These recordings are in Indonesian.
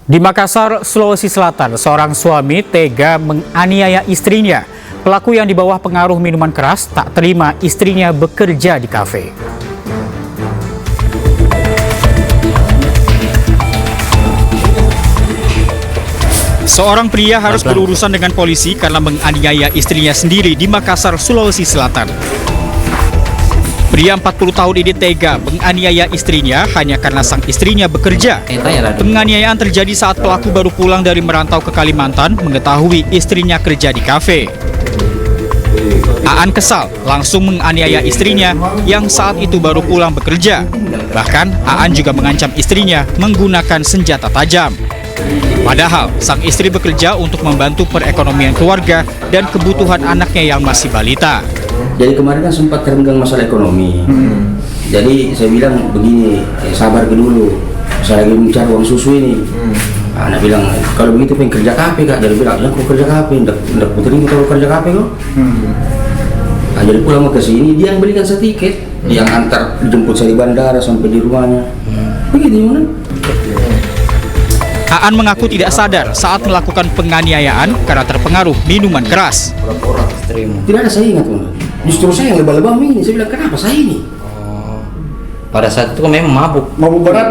Di Makassar, Sulawesi Selatan, seorang suami tega menganiaya istrinya. Pelaku yang di bawah pengaruh minuman keras tak terima istrinya bekerja di kafe. Seorang pria harus berurusan dengan polisi karena menganiaya istrinya sendiri di Makassar, Sulawesi Selatan. Pria 40 tahun ini tega menganiaya istrinya hanya karena sang istrinya bekerja. Penganiayaan terjadi saat pelaku baru pulang dari merantau ke Kalimantan mengetahui istrinya kerja di kafe. Aan kesal langsung menganiaya istrinya yang saat itu baru pulang bekerja. Bahkan Aan juga mengancam istrinya menggunakan senjata tajam. Padahal sang istri bekerja untuk membantu perekonomian keluarga dan kebutuhan anaknya yang masih balita. Jadi kemarin kan sempat terenggang masalah ekonomi. Jadi saya bilang begini, sabar dulu. Saya lagi mencari uang susu ini. Anak bilang, kalau begitu pengen kerja kafe kak. Jadi bilang, ya aku kerja kafe, ndak putri kalau kerja kafe kok. Nah, jadi pulang mau ke sini, dia yang belikan saya tiket, yang antar jemput saya di bandara sampai di rumahnya. Begitu mana? Aan mengaku tidak sadar saat melakukan penganiayaan karena terpengaruh minuman keras. Tidak ada, saya ingat bang. Justru saya yang lebah-lebah ini. Saya bilang, kenapa saya ini? Pada saat itu kok memang mabuk. Mabuk berat.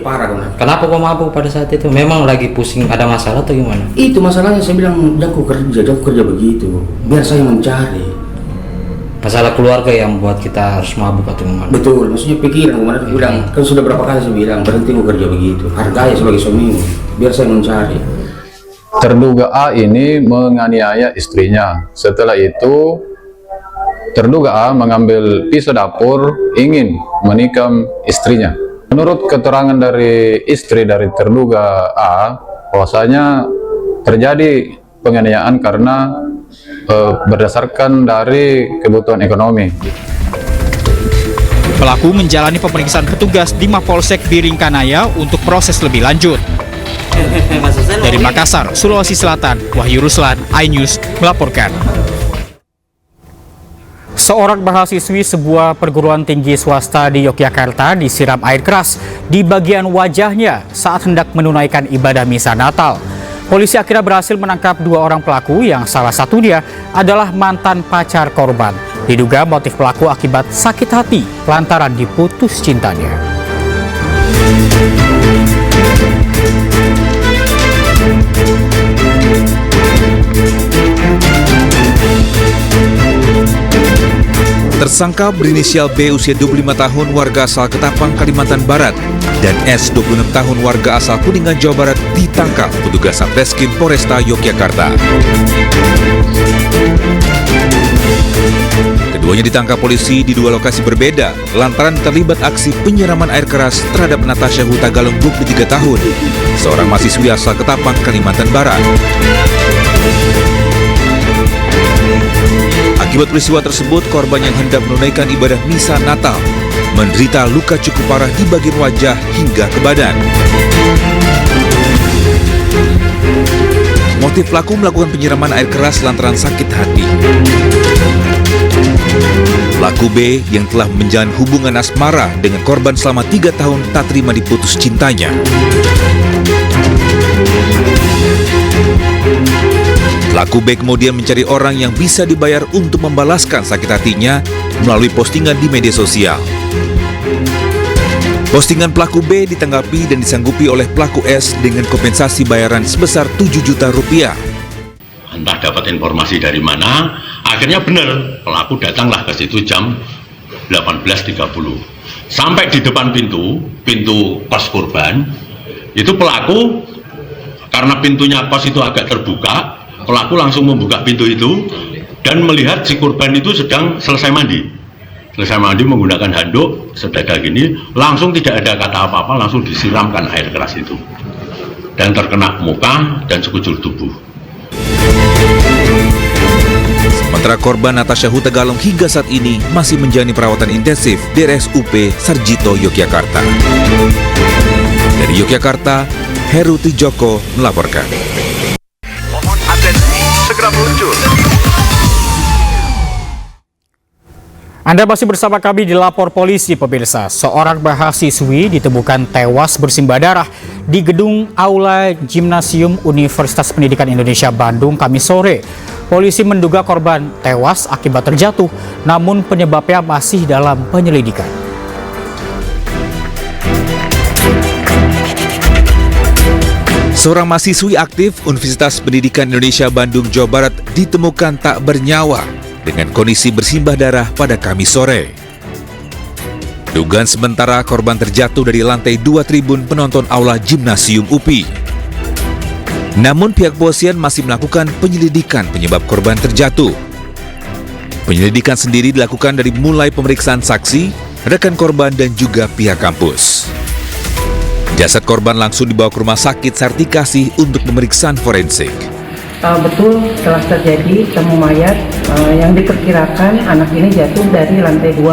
Parah bang. Kenapa kok mabuk pada saat itu? Memang lagi pusing, ada masalah atau gimana? Itu masalahnya, saya bilang, jangan kerja begitu. Biar saya mencari. Masalah keluarga yang buat kita harus mabuk atau gimana? Betul, maksudnya pikiran kemarin aku bilang, kan sudah berapa kali saya bilang, berhenti mau kerja begitu. Hargai sebagai suami, biar saya mencari. Terduga A ini menganiaya istrinya. Setelah itu, terduga A mengambil pisau dapur ingin menikam istrinya. Menurut keterangan dari istri dari terduga A, bahwasanya terjadi penganiayaan karena berdasarkan dari kebutuhan ekonomi. Pelaku menjalani pemeriksaan petugas di Mapolsek Biringkanaya untuk proses lebih lanjut. Dari Makassar, Sulawesi Selatan, Wahyu Ruslan, iNews melaporkan. Seorang mahasiswi sebuah perguruan tinggi swasta di Yogyakarta disiram air keras di bagian wajahnya saat hendak menunaikan ibadah misa Natal. Polisi akhirnya berhasil menangkap 2 orang pelaku yang salah satunya adalah mantan pacar korban. Diduga motif pelaku akibat sakit hati lantaran diputus cintanya. Tersangka berinisial B usia 25 tahun warga asal Ketapang, Kalimantan Barat dan S 26 tahun warga asal Kuningan, Jawa Barat ditangkap petugas Satreskrim Polresta Yogyakarta. Keduanya ditangkap polisi di 2 lokasi berbeda lantaran terlibat aksi penyiraman air keras terhadap Natasha Hutagalung 23 tahun, seorang mahasiswi asal Ketapang, Kalimantan Barat. Akibat peristiwa tersebut, korban yang hendak menunaikan ibadah misa Natal menderita luka cukup parah di bagian wajah hingga ke badan. Motif pelaku melakukan penyiraman air keras lantaran sakit hati. Pelaku B yang telah menjalin hubungan asmara dengan korban selama 3 tahun tak terima diputus cintanya. Pelaku B kemudian mencari orang yang bisa dibayar untuk membalaskan sakit hatinya melalui postingan di media sosial. Postingan pelaku B ditanggapi dan disanggupi oleh pelaku S dengan kompensasi bayaran sebesar 7 juta rupiah. Entah dapat informasi dari mana, akhirnya benar, pelaku datanglah ke situ jam 18.30. Sampai di depan pintu kos korban, itu pelaku, karena pintunya kos itu agak terbuka, pelaku langsung membuka pintu itu dan melihat si korban itu sedang selesai mandi. Selesai mandi menggunakan handuk sedada gini, langsung tidak ada kata apa-apa, langsung disiramkan air keras itu. Dan terkena muka dan sekujur tubuh. Sementara korban Natasha Hutagalung hingga saat ini masih menjalani perawatan intensif di RSUP Sarjito, Yogyakarta. Dari Yogyakarta, Heru Tijoko melaporkan. Segera muncul. Anda masih bersama kami di Lapor Polisi, pemirsa. Seorang mahasiswi ditemukan tewas bersimbah darah di gedung Aula Gimnasium Universitas Pendidikan Indonesia Bandung Kamis sore. Polisi menduga korban tewas akibat terjatuh, namun penyebabnya masih dalam penyelidikan. Seorang mahasiswi aktif Universitas Pendidikan Indonesia Bandung, Jawa Barat ditemukan tak bernyawa dengan kondisi bersimbah darah pada Kamis sore. Dugaan sementara korban terjatuh dari lantai 2 tribun penonton Aula Gimnasium UPI. Namun pihak kepolisian masih melakukan penyelidikan penyebab korban terjatuh. Penyelidikan sendiri dilakukan dari mulai pemeriksaan saksi, rekan korban dan juga pihak kampus. Jasad korban langsung dibawa ke Rumah Sakit Sartikasi untuk pemeriksaan forensik. Betul telah terjadi temu mayat yang diperkirakan anak ini jatuh dari lantai 2.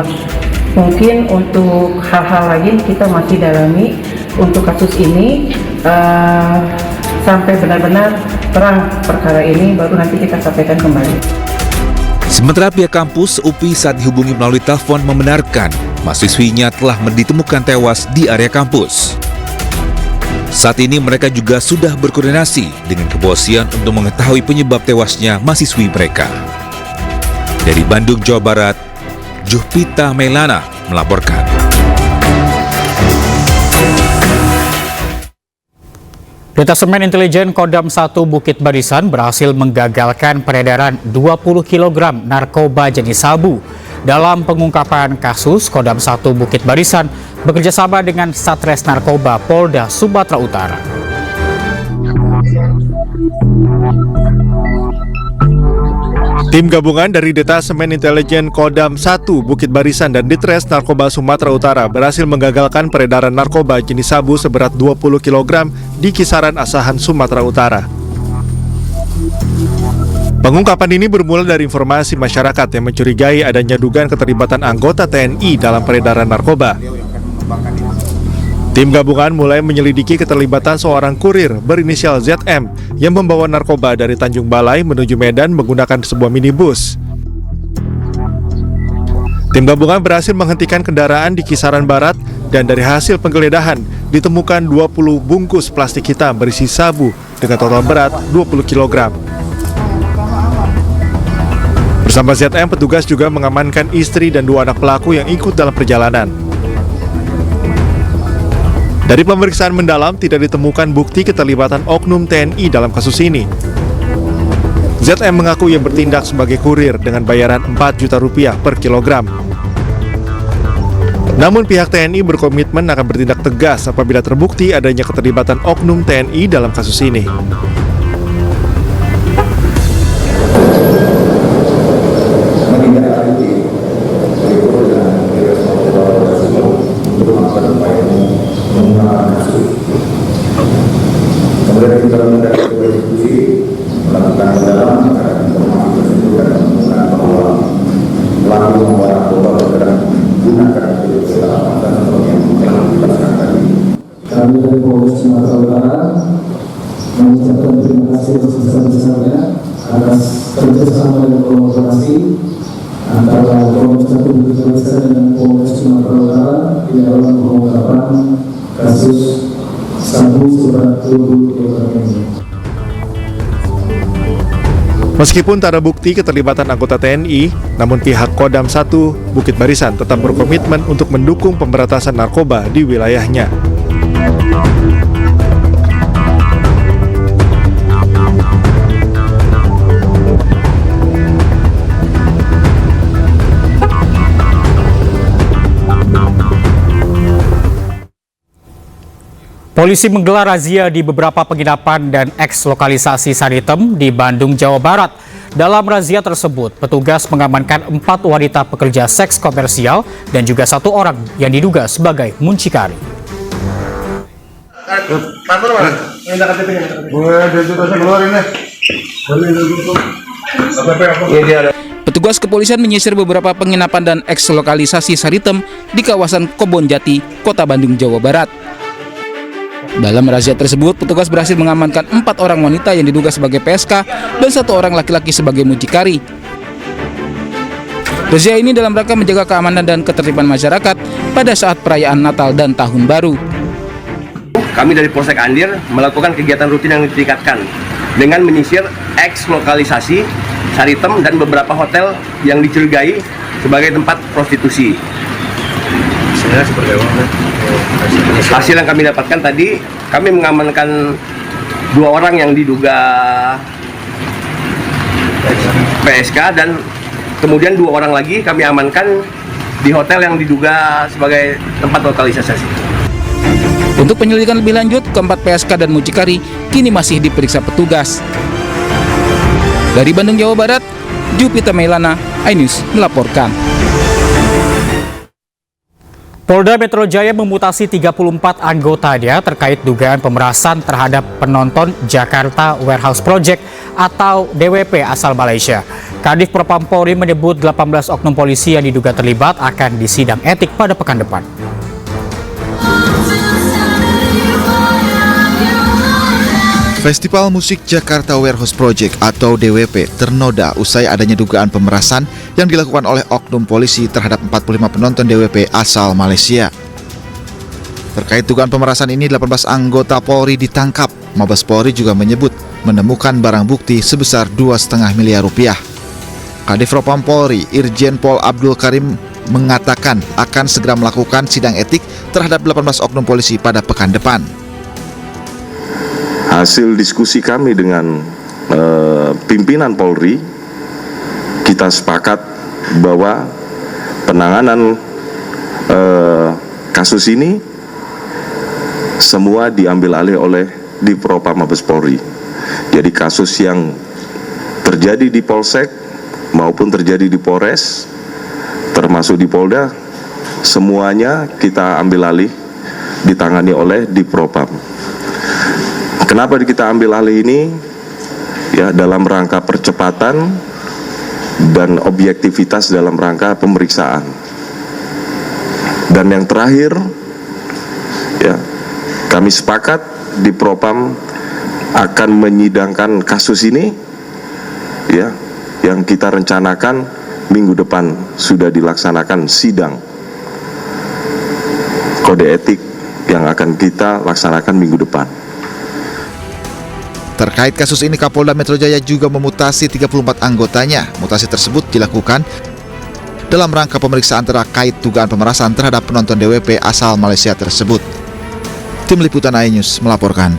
Mungkin untuk hal-hal lain kita masih dalami untuk kasus ini sampai benar-benar terang perkara ini, baru nanti kita sampaikan kembali. Sementara pihak kampus UPI saat dihubungi melalui telepon membenarkan mahasiswinya telah ditemukan tewas di area kampus. Saat ini mereka juga sudah berkoordinasi dengan kepolisian untuk mengetahui penyebab tewasnya mahasiswi mereka. Dari Bandung, Jawa Barat, Juhpita Melana melaporkan. Detasemen Intelijen Kodam 1 Bukit Barisan berhasil menggagalkan peredaran 20 kg narkoba jenis sabu. Dalam pengungkapan kasus, Kodam 1 Bukit Barisan bekerjasama dengan Satres Narkoba Polda Sumatera Utara. Tim gabungan dari Detasemen Intelijen Kodam 1 Bukit Barisan dan Ditres Narkoba Sumatera Utara berhasil menggagalkan peredaran narkoba jenis sabu seberat 20 kg di kisaran Asahan, Sumatera Utara. Pengungkapan ini bermula dari informasi masyarakat yang mencurigai adanya dugaan keterlibatan anggota TNI dalam peredaran narkoba. Tim gabungan mulai menyelidiki keterlibatan seorang kurir berinisial ZM yang membawa narkoba dari Tanjung Balai menuju Medan menggunakan sebuah minibus. Tim gabungan berhasil menghentikan kendaraan di kisaran barat dan dari hasil penggeledahan ditemukan 20 bungkus plastik hitam berisi sabu dengan total berat 20 kg. Bersama ZM, petugas juga mengamankan istri dan 2 anak pelaku yang ikut dalam perjalanan. Dari pemeriksaan mendalam, tidak ditemukan bukti keterlibatan oknum TNI dalam kasus ini. ZM mengaku ia bertindak sebagai kurir dengan bayaran Rp4 juta per kilogram. Namun pihak TNI berkomitmen akan bertindak tegas apabila terbukti adanya keterlibatan oknum TNI dalam kasus ini. Kemudian kita melakukan eksekusi, melakukan pendalaman terhadap informasi tersebut dan menemukan bahwa pelaku membawa narkoba bergerak menggunakan keselamatan seperti yang telah dijelaskan tadi. Kami dari Polres Sumatera Utara mengucapkan terima kasih sebesar-besarnya atas kerjasama dan kolaborasi antara Polres 1 Bukit Barisan dengan Polres Sumatera Utara di dalam pengungkapan kasus sabu seberat 20 kg ini. Meskipun tak ada bukti keterlibatan anggota TNI, namun pihak Kodam 1 Bukit Barisan tetap berkomitmen untuk mendukung pemberantasan narkoba di wilayahnya. Polisi menggelar razia di beberapa penginapan dan eks-lokalisasi Saritem di Bandung, Jawa Barat. Dalam razia tersebut, petugas mengamankan 4 wanita pekerja seks komersial dan juga 1 orang yang diduga sebagai muncikari. Petugas kepolisian menyisir beberapa penginapan dan eks-lokalisasi Saritem di kawasan Kebonjati, Kota Bandung, Jawa Barat. Dalam razia tersebut, petugas berhasil mengamankan 4 orang wanita yang diduga sebagai PSK dan 1 orang laki-laki sebagai mucikari. Razia ini dalam rangka menjaga keamanan dan ketertiban masyarakat pada saat perayaan Natal dan Tahun Baru. Kami dari Polsek Andir melakukan kegiatan rutin yang ditingkatkan dengan menyisir eks-lokalisasi Saritem dan beberapa hotel yang dicurigai sebagai tempat prostitusi. Hasil yang kami dapatkan tadi, kami mengamankan 2 orang yang diduga PSK dan kemudian 2 orang lagi kami amankan di hotel yang diduga sebagai tempat lokalisasi. Untuk penyelidikan lebih lanjut, keempat PSK dan mucikari kini masih diperiksa petugas. Dari Bandung, Jawa Barat, Jupiter Mailana, iNews melaporkan. Polda Metro Jaya memutasi 34 anggotanya terkait dugaan pemerasan terhadap penonton Jakarta Warehouse Project atau DWP asal Malaysia. Kadif Propam Polri menyebut 18 oknum polisi yang diduga terlibat akan disidang etik pada pekan depan. Festival Musik Jakarta Warehouse Project atau DWP ternoda usai adanya dugaan pemerasan yang dilakukan oleh oknum polisi terhadap 45 penonton DWP asal Malaysia. Terkait dugaan pemerasan ini, 18 anggota Polri ditangkap. Mabes Polri juga menyebut menemukan barang bukti sebesar 2,5 miliar rupiah. Kadif Propam Polri, Irjen Pol Abdul Karim mengatakan akan segera melakukan sidang etik terhadap 18 oknum polisi pada pekan depan. Hasil diskusi kami dengan pimpinan Polri, kita sepakat bahwa penanganan kasus ini semua diambil alih oleh di Propam Mabes Polri. Jadi kasus yang terjadi di Polsek maupun terjadi di Polres, termasuk di Polda, semuanya kita ambil alih ditangani oleh di Propam. Kenapa kita ambil alih ini? Ya, dalam rangka percepatan dan objektivitas dalam rangka pemeriksaan. Dan yang terakhir, ya, kami sepakat di Propam akan menyidangkan kasus ini, ya, yang kita rencanakan minggu depan sudah dilaksanakan sidang kode etik yang akan kita laksanakan minggu depan. Terkait kasus ini, Kapolda Metro Jaya juga memutasi 34 anggotanya. Mutasi tersebut dilakukan dalam rangka pemeriksaan terkait dugaan pemerasan terhadap penonton DWP asal Malaysia tersebut. Tim Liputan iNews melaporkan.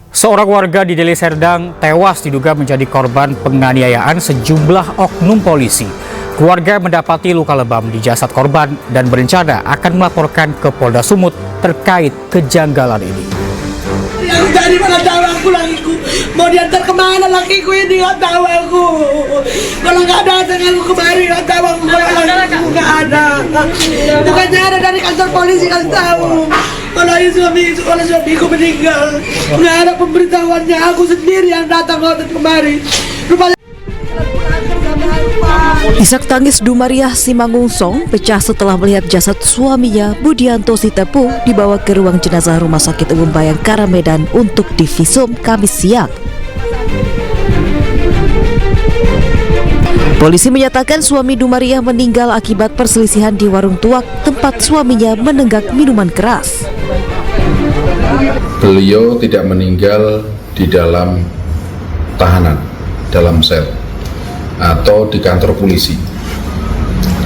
Seorang warga di Deli Serdang tewas diduga menjadi korban penganiayaan sejumlah oknum polisi. Keluarga mendapati luka lebam di jasad korban dan berencana akan melaporkan ke Polda Sumut terkait kejanggalan ini. Yang dari mana tahu aku lakiku mau diantar kemana lakiku ini, nggak tahu aku. Kalau nggak datang aku kemari, nggak tahu aku kalau lakiku nggak ada. Bukannya ada dari kantor polisi kan tahu kalau suamiku meninggal, nggak ada pemberitahuannya, aku sendiri yang datang kemari. Rupanya Isak tangis Dumariah Simangungsong pecah setelah melihat jasad suaminya Budianto Sitepu dibawa ke ruang jenazah Rumah Sakit Umum Bayangkara Medan untuk divisum Kamis siang. Polisi menyatakan suami Dumariah meninggal akibat perselisihan di warung tuak tempat suaminya menenggak minuman keras. Beliau tidak meninggal di dalam tahanan, dalam sel atau di kantor polisi.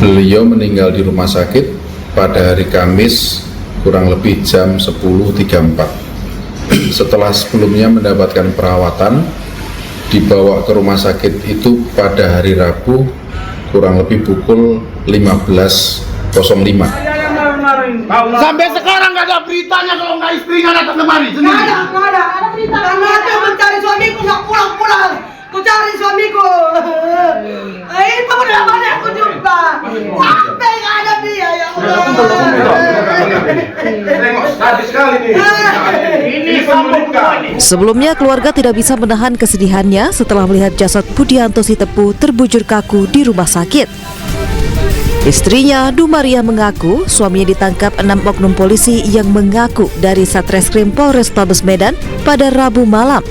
Beliau meninggal di rumah sakit pada hari Kamis kurang lebih jam 10.34. Setelah sebelumnya mendapatkan perawatan, dibawa ke rumah sakit itu pada hari Rabu kurang lebih pukul 15.05. Sampai sekarang nggak ada beritanya kalau nggak istrinya datang kemari sendiri. Nggak ada berita. Karena aku mencari suamiku nggak pulang. Ku cari suamiku. Itu udah banyak aku jumpa. Sampai nggak ada dia, ya Allah. Sebelumnya keluarga tidak bisa menahan kesedihannya setelah melihat jasad Budianto Sitepu terbujur kaku di rumah sakit. Istrinya, Dumariah, mengaku suaminya ditangkap 6 oknum polisi yang mengaku dari Satreskrim Polrestabes Medan pada Rabu malam.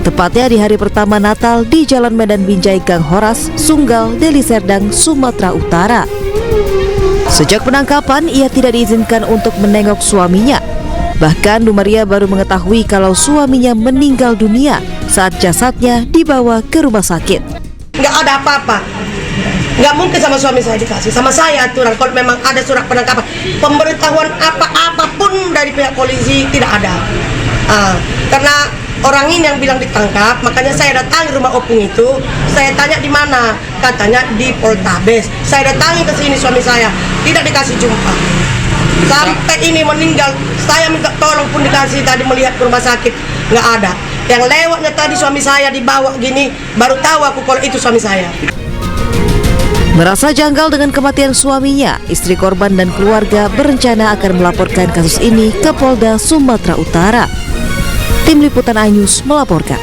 tepatnya di hari pertama Natal di Jalan Medan Binjai Gang Horas, Sunggal, Deli Serdang, Sumatera Utara. Sejak penangkapan, ia tidak diizinkan untuk menengok suaminya. Bahkan Dumaria baru mengetahui kalau suaminya meninggal dunia saat jasadnya dibawa ke rumah sakit. Nggak ada apa-apa. Nggak mungkin sama suami saya dikasih. Sama saya aturan, kalau memang ada surat penangkapan. Pemberitahuan apapun dari pihak polisi tidak ada. Karena orang ini yang bilang ditangkap, makanya saya datangi rumah opung itu. Saya tanya di mana, katanya di Poltabes. Saya datangi ke sini suami saya, tidak dikasih jumpa. Sampai ini meninggal, saya minta tolong pun dikasih tadi melihat ke rumah sakit, nggak ada. Yang lewatnya tadi suami saya dibawa gini, baru tahu aku kalau itu suami saya. Merasa janggal dengan kematian suaminya, istri korban dan keluarga berencana akan melaporkan kasus ini ke Polda Sumatera Utara. Tim Liputan iNews melaporkan.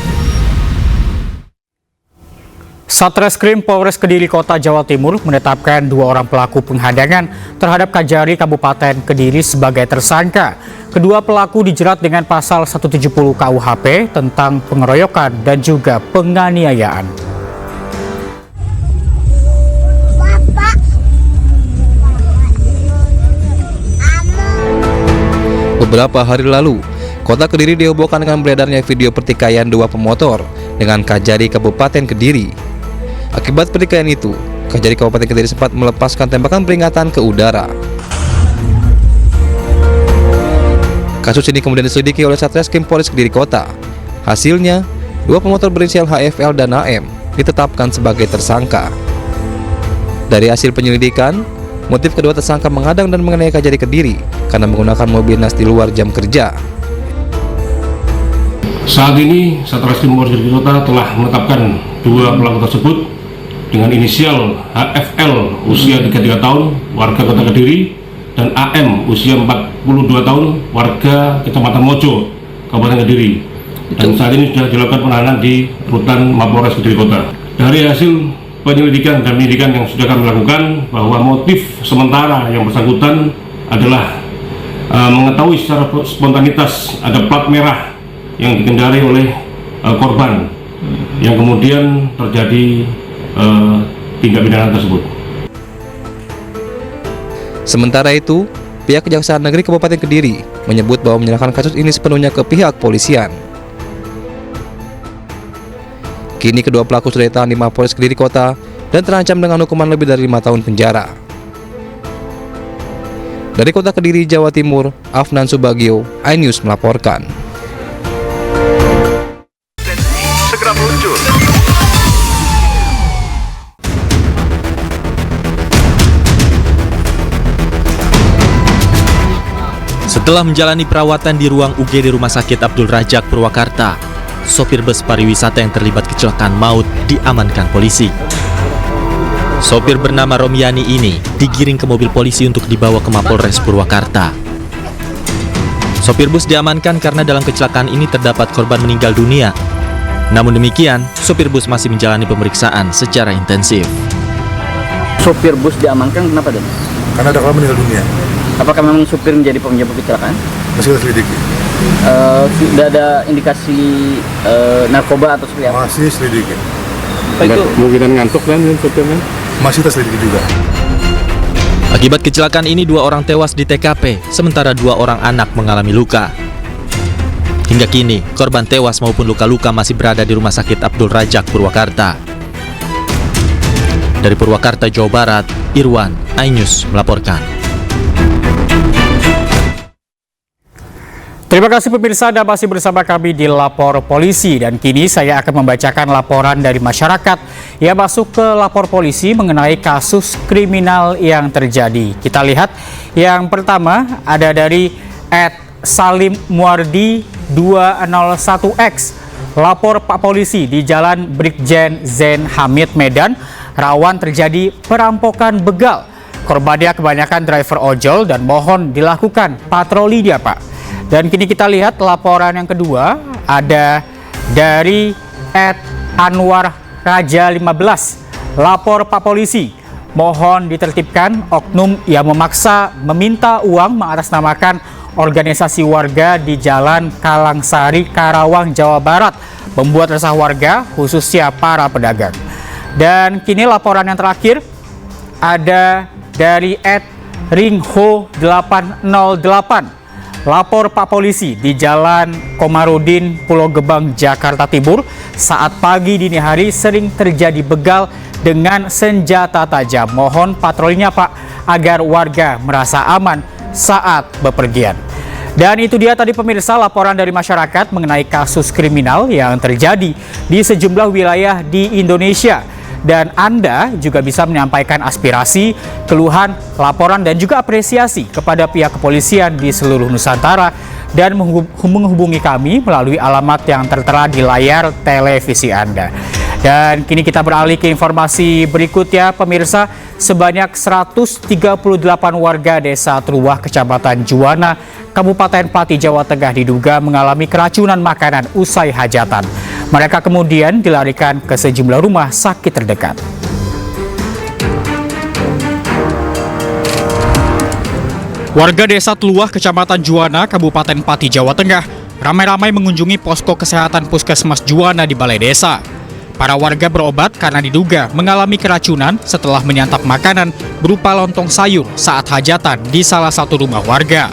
Satreskrim Polres Kediri Kota Jawa Timur menetapkan 2 orang pelaku penghadangan terhadap Kajari Kabupaten Kediri sebagai tersangka. Kedua pelaku dijerat dengan pasal 170 KUHP tentang pengeroyokan dan juga penganiayaan. Beberapa hari lalu, Kota Kediri dihebohkan dengan beredarnya video pertikaian 2 pemotor dengan Kajari Kabupaten Kediri. Akibat pertikaian itu, Kajari Kabupaten Kediri sempat melepaskan tembakan peringatan ke udara. Kasus ini kemudian diselidiki oleh Satreskrim Polres Kediri Kota. Hasilnya, 2 pemotor berinisial HFL dan AM ditetapkan sebagai tersangka. Dari hasil penyelidikan, motif kedua tersangka menghadang dan menganiaya Kajari Kediri karena menggunakan mobil dinas di luar jam kerja. Saat ini Satreskrim Polres Kediri Kota telah menetapkan 2 pelaku tersebut dengan inisial HFL usia 33 tahun warga Kota Kediri dan AM usia 42 tahun warga Kecamatan Mojo, Kabupaten Kediri. Dan saat ini sudah dilakukan penahanan di Rutan Mapolres Kediri Kota. Dari hasil penyelidikan dan penyidikan yang sudah kami lakukan, bahwa motif sementara yang bersangkutan adalah mengetahui secara spontanitas ada plat merah yang dikendarai oleh korban, yang kemudian terjadi tindak pidana tersebut. Sementara itu, pihak Kejaksaan Negeri Kabupaten Kediri menyebut bahwa menyerahkan kasus ini sepenuhnya ke pihak polisian. Kini kedua pelaku sudah ditahan di Mapolres Kediri Kota dan terancam dengan hukuman lebih dari 5 tahun penjara. Dari Kota Kediri, Jawa Timur, Afnan Subagio, iNews melaporkan. Segera muncul. Setelah menjalani perawatan di ruang UGD Rumah Sakit Abdul Rajak Purwakarta, sopir bus pariwisata yang terlibat kecelakaan maut diamankan polisi. Sopir bernama Romiani ini digiring ke mobil polisi untuk dibawa ke Mapolres Purwakarta. Sopir bus diamankan karena dalam kecelakaan ini terdapat korban meninggal dunia. Namun demikian, sopir bus masih menjalani pemeriksaan secara intensif. Sopir bus diamankan kenapa, Den? Karena ada korban meninggal dunia. Apakah memang supir menjadi penyebab kecelakaan? Masih kita selidiki. Sudah ada indikasi narkoba atau seperti apa? Masih selidiki. Itu kemungkinan ngantuk kan sopirnya? Masih kita selidiki juga. Akibat kecelakaan ini 2 orang tewas di TKP, sementara 2 orang anak mengalami luka. Hingga kini, korban tewas maupun luka-luka masih berada di Rumah Sakit Abdul Rajak Purwakarta. Dari Purwakarta, Jawa Barat, Irwan, iNews melaporkan. Terima kasih pemirsa, Anda masih bersama kami di Lapor Polisi, dan kini saya akan membacakan laporan dari masyarakat yang masuk ke lapor polisi mengenai kasus kriminal yang terjadi. Kita lihat yang pertama ada dari @Salim Muardi 201X. Lapor Pak Polisi, di Jalan Brigjen Zain Hamid Medan rawan terjadi perampokan begal. Korbannya kebanyakan driver ojol dan mohon dilakukan patroli dia, Pak. Dan kini kita lihat laporan yang kedua ada dari @Anwar Raja 15. Lapor Pak Polisi, mohon ditertibkan oknum yang memaksa meminta uang mengatasnamakan organisasi warga di Jalan Kalangsari, Karawang, Jawa Barat. membuat resah warga, khususnya para pedagang. Dan kini laporan yang terakhir ada dari @ringho808. Lapor Pak Polisi di Jalan Komarudin, Pulau Gebang, Jakarta Timur. Saat pagi dini hari sering terjadi begal dengan senjata tajam. Mohon patrolinya Pak, agar warga merasa aman saat bepergian. Dan itu dia tadi pemirsa laporan dari masyarakat mengenai kasus kriminal yang terjadi di sejumlah wilayah di Indonesia. Dan Anda juga bisa menyampaikan aspirasi, keluhan, laporan, dan juga apresiasi kepada pihak kepolisian di seluruh Nusantara dan menghubungi kami melalui alamat yang tertera di layar televisi Anda. Dan kini kita beralih ke informasi berikutnya pemirsa. Sebanyak 138 warga desa Truwah, Kecamatan Juwana, Kabupaten Pati, Jawa Tengah diduga mengalami keracunan makanan usai hajatan. Mereka kemudian dilarikan ke sejumlah rumah sakit terdekat. Warga desa Truwah, Kecamatan Juwana, Kabupaten Pati, Jawa Tengah, ramai-ramai mengunjungi posko kesehatan Puskesmas Juwana di Balai Desa. Para warga berobat karena diduga mengalami keracunan setelah menyantap makanan berupa lontong sayur saat hajatan di salah satu rumah warga.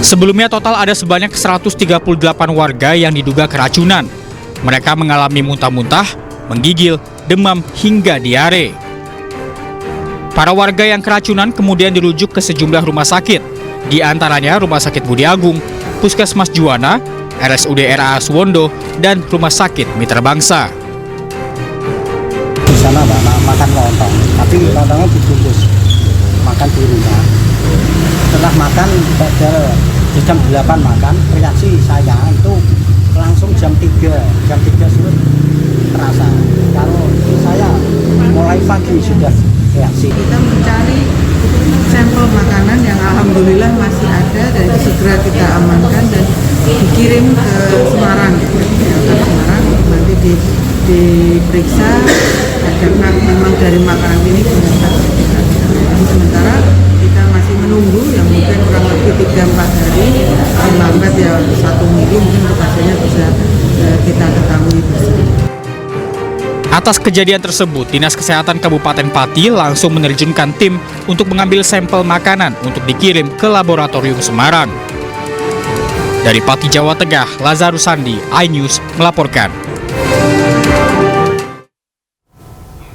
Sebelumnya total ada sebanyak 138 warga yang diduga keracunan. Mereka mengalami muntah-muntah, menggigil, demam, hingga diare. Para warga yang keracunan kemudian dirujuk ke sejumlah rumah sakit, di antaranya Rumah Sakit Budi Agung, Puskesmas Juwana, RSUD RA Suwondo, dan Rumah Sakit Mitra Bangsa. Di sana makan lontong, tapi lontongnya dibungkus, makan di rumah. Setelah makan pada jam 8 makan, reaksi saya itu langsung jam 3 sudah terasa. Kalau saya mulai pagi sudah reaksi. Kita mencari sampel makanan yang alhamdulillah masih ada dan segera kita amankan dan dikirim ke Semarang, nanti diperiksa karena memang dari makanan ini ternyata. Sementara kita masih menunggu yang mungkin kurang lebih 3-4 hari, lambat ya 1 minggu mungkin untuk hasilnya bisa kita ketahui bersama. Atas kejadian tersebut, Dinas Kesehatan Kabupaten Pati langsung menerjunkan tim untuk mengambil sampel makanan untuk dikirim ke laboratorium Semarang. Dari Pati, Jawa Tengah, Lazarus Sandi, iNews melaporkan.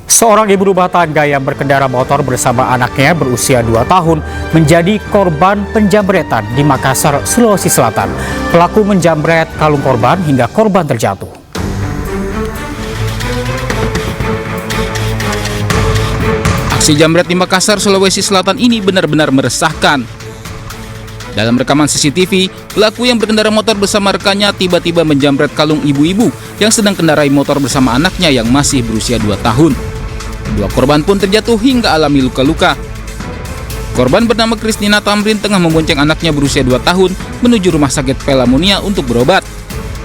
Seorang ibu rumah tangga yang berkendara motor bersama anaknya berusia 2 tahun menjadi korban penjambretan di Makassar, Sulawesi Selatan. Pelaku menjambret kalung korban hingga korban terjatuh. Aksi jambret di Makassar, Sulawesi Selatan ini benar-benar meresahkan. Dalam rekaman CCTV, pelaku yang berkendara motor bersama rekannya tiba-tiba menjambret kalung ibu-ibu yang sedang kendarai motor bersama anaknya yang masih berusia 2 tahun. Kedua korban pun terjatuh hingga alami luka-luka. Korban bernama Kristina Tamrin tengah membonceng anaknya berusia 2 tahun menuju rumah sakit Pelamonia untuk berobat.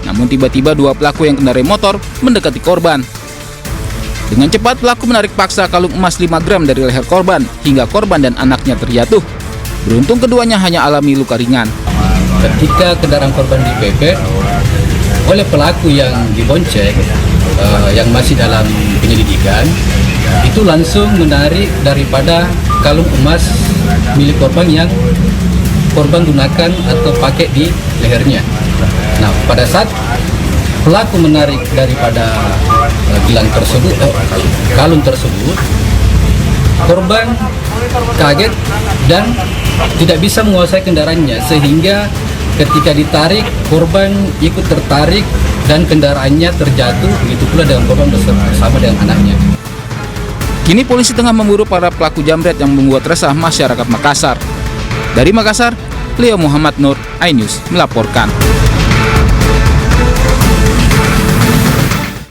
Namun tiba-tiba dua pelaku yang kendarai motor mendekati korban. Dengan cepat pelaku menarik paksa kalung emas 5 gram dari leher korban hingga korban dan anaknya terjatuh. Beruntung keduanya hanya alami luka ringan. Ketika kendaraan korban dipepet oleh pelaku yang dibonceng, yang masih dalam penyelidikan, itu langsung menarik daripada kalung emas milik korban yang korban gunakan atau pakai di lehernya. Nah, pada saat pelaku menarik daripada kalung tersebut, korban kaget dan tidak bisa menguasai kendaraannya, sehingga ketika ditarik korban ikut tertarik dan kendaraannya terjatuh, begitu pula dengan korban bersama dengan anaknya. Kini polisi tengah memburu para pelaku jambret yang membuat resah masyarakat Makassar. Dari Makassar, Leo Muhammad Nur, iNews melaporkan.